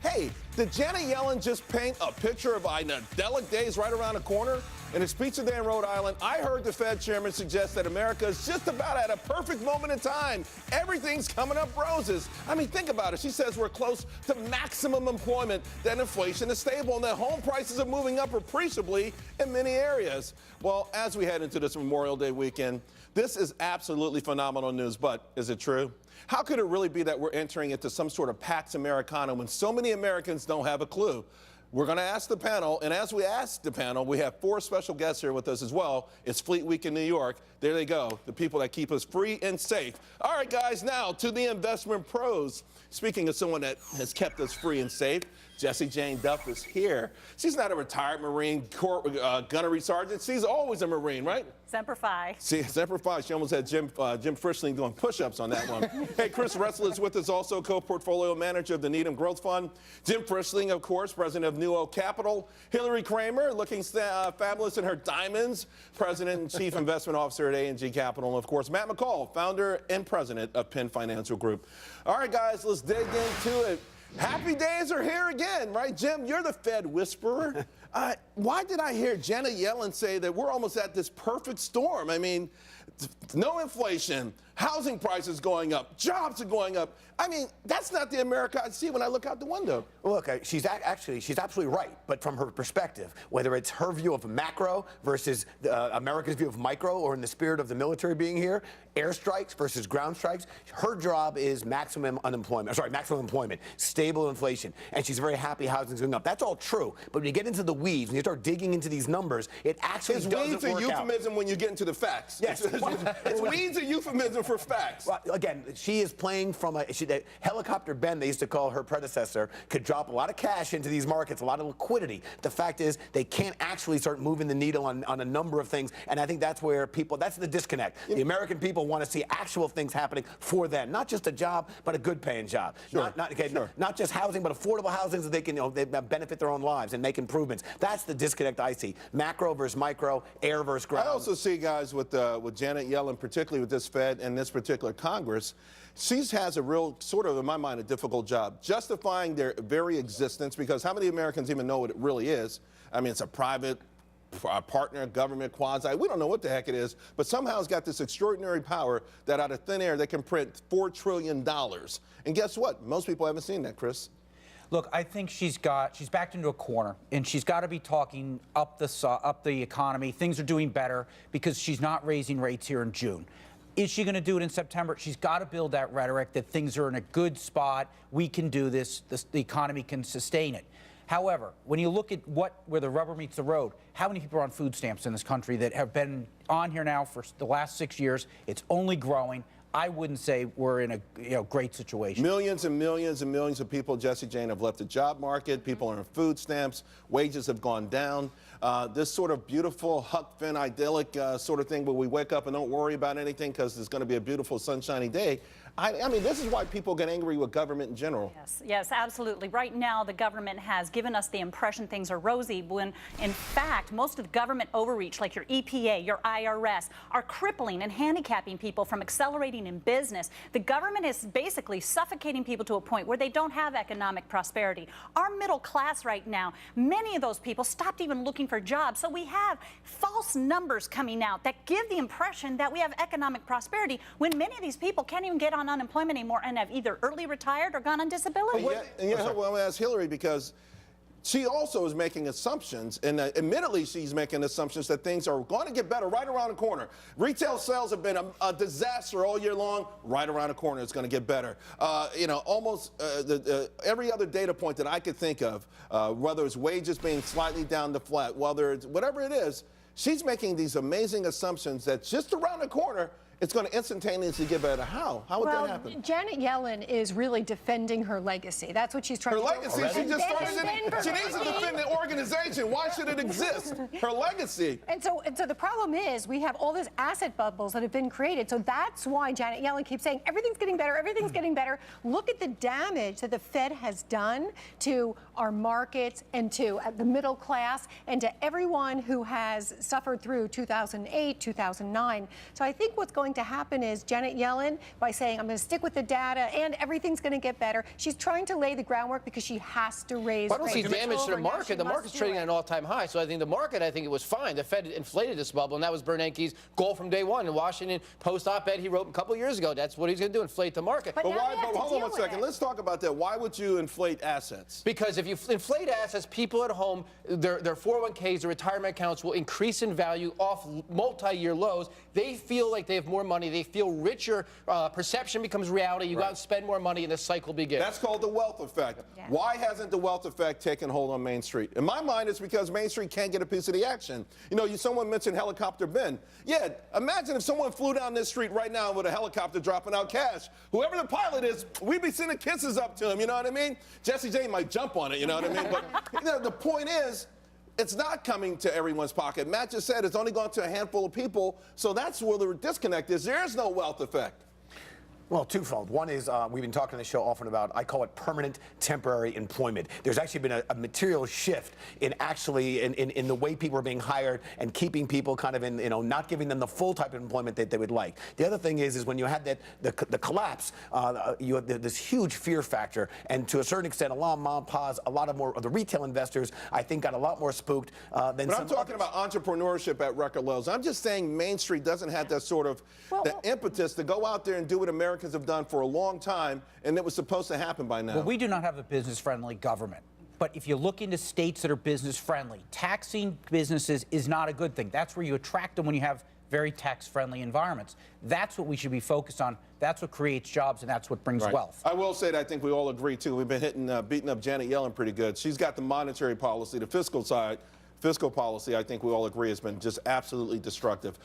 Hey, did Janet Yellen just paint a picture of idyllic days right around the corner? In a speech today in Rhode Island, I heard the Fed chairman suggest that America is just about at a perfect moment in time. Everything's coming up roses. I mean, think about it. She says we're close to maximum employment, that inflation is stable, and that home prices are moving up appreciably in many areas. Well, as we head into this Memorial Day weekend, this is absolutely phenomenal news, but is it true? How could it really be that we're entering into some sort of Pax Americana when so many Americans don't have a clue? We're going to ask the panel, and as we ask the panel, we have 4 special guests here with us as well. It's Fleet Week in New York. There they go, the people that keep us free and safe. All right, guys, now to the investment pros. Speaking of someone that has kept us free and safe, Jessie Jane Duff is here. She's not a retired Marine gunnery sergeant. She's always a Marine, right? Semper Fi. See, Semper Fi. She almost had Jim Frischling doing push-ups on that one. Hey, Chris Russell is with us, also co-portfolio manager of the Needham Growth Fund. Jim Frischling, of course, president of New Oak Capital. Hillary Kramer, looking fabulous in her diamonds, president and chief investment officer at A&G Capital. And, of course, Matt McCall, founder and president of Penn Financial Group. All right, guys, let's dig into it. Happy days are here again, right, Jim? You're the Fed whisperer. Why did I hear Janet Yellen say that we're almost at this perfect storm? I mean, no inflation, housing prices going up, jobs are going up. I mean, that's not the America I see when I look out the window. Look, she's absolutely right. But from her perspective, whether it's her view of macro versus America's view of micro, or in the spirit of the military being here, airstrikes versus ground strikes, her job is maximum employment, stable inflation, and she's very happy housing's going up. That's all true. But when you get into the weeds, when you start digging into these numbers, it actually doesn't work out. It's weeds a euphemism when you get into the facts. Yes. It's weeds a euphemism for facts. Well, again, she is playing from that helicopter Ben, they used to call her predecessor, could drop a lot of cash into these markets, a lot of liquidity. The fact is they can't actually start moving the needle on a number of things, and I think that's where that's the disconnect. The American people want to see actual things happening for them, not just a job, but a good paying job. Sure. Not just housing, but affordable housing so they can they benefit their own lives and make improvements. That's the disconnect I see. Macro versus micro, air versus ground. I also see, guys, with Janet Yellen, particularly with this Fed and this particular Congress, she has a real, sort of, in my mind, a difficult job justifying their very existence, because how many Americans even know what it really is? I mean, it's a private partner, government, quasi. We don't know what the heck it is, but somehow it's got this extraordinary power that out of thin air they can print $4 trillion. And guess what? Most people haven't seen that, Chris. Look, I think she's backed into a corner, and she's got to be talking up the economy. Things are doing better because she's not raising rates here in June. Is she going to do it in September? She's got to build that rhetoric that things are in a good spot. We can do this. The economy can sustain it. However, when you look at where the rubber meets the road, how many people are on food stamps in this country that have been on here now for the last 6 years? It's only growing. I wouldn't say we're in a great situation. Millions and millions and millions of people, Jessie Jane, have left the job market. People are on food stamps. Wages have gone down. This sort of beautiful, Huck Finn, idyllic sort of thing where we wake up and don't worry about anything because it's going to be a beautiful, sunshiny day. I mean, this is why people get angry with government in general. Yes, absolutely. Right now, the government has given us the impression things are rosy, when, in fact, most of the government overreach, like your EPA, your IRS, are crippling and handicapping people from accelerating in business. The government is basically suffocating people to a point where they don't have economic prosperity. Our middle class right now, many of those people stopped even looking for jobs. So we have false numbers coming out that give the impression that we have economic prosperity when many of these people can't even get on unemployment anymore and have either early retired or gone on disability. Well, I'm going to ask Hillary, because she also is making assumptions, and admittedly she's making assumptions that things are going to get better right around the corner. Retail sales have been a disaster all year long. Right around the corner, it's going to get better. Almost every other data point that I could think of, whether it's wages being slightly down to flat, whether it's whatever it is, she's making these amazing assumptions that just around the corner, it's going to instantaneously get better. How? How would that happen? Janet Yellen is really defending her legacy. That's what she's trying to do. Her legacy? She just started it. She needs to defend the organization. Why should it exist? Her legacy. And so the problem is we have all these asset bubbles that have been created. So that's why Janet Yellen keeps saying everything's getting better, everything's getting better. Look at the damage that the Fed has done to our markets and to the middle class and to everyone who has suffered through 2008, 2009. So I think what's going going to happen is Janet Yellen, by saying, I'm going to stick with the data and everything's going to get better, she's trying to lay the groundwork because she has to raise I don't see rates. damage to the market. The market's trading at an all-time high, so I think the market, I think it was fine. The Fed inflated this bubble, and that was Bernanke's goal from day one. In Washington Post op-ed he wrote a couple years ago, that's what he's going to do, inflate the market. But But now why? we have But to hold on deal one with second. it. Let's talk about that. Why would you inflate assets? Because if you inflate assets, people at home, their 401ks, their retirement accounts will increase in value off multi-year lows. They feel like they have more money. They feel richer. Perception becomes reality. You go out and spend more money, and the cycle begins. That's called the wealth effect. Yeah. Why hasn't the wealth effect taken hold on Main Street? In my mind, it's because Main Street can't get a piece of the action. You know, someone mentioned Helicopter Ben. Yeah, imagine if someone flew down this street right now with a helicopter dropping out cash. Whoever the pilot is, we'd be sending kisses up to him, you know what I mean? Jessie Jane might jump on it, you know what I mean? But you know, the point is, it's not coming to everyone's pocket. Matt just said it's only gone to a handful of people, so that's where the disconnect is. There is no wealth effect. Well, twofold. One is we've been talking on the show often about, I call it permanent temporary employment. There's actually been a material shift in the way people are being hired and keeping people kind of in, you know, not giving them the full type of employment that they would like. The other thing is when you had the collapse, you had this huge fear factor, and to a certain extent, a lot of mom and pa's, a lot of more of the retail investors, I think, got a lot more spooked than But some I'm talking others. about entrepreneurship at record lows. I'm just saying Main Street doesn't have that sort of the impetus to go out there and do what Americans have done for a long time, and it was supposed to happen by now. Well, we do not have a business-friendly government. But if you look into states that are business-friendly, taxing businesses is not a good thing. That's where you attract them when you have very tax-friendly environments. That's what we should be focused on. That's what creates jobs, and that's what brings wealth. I will say that I think we all agree, too. We've been beating up Janet Yellen pretty good. She's got the monetary policy, the fiscal side. Fiscal policy, I think we all agree, has been just absolutely destructive.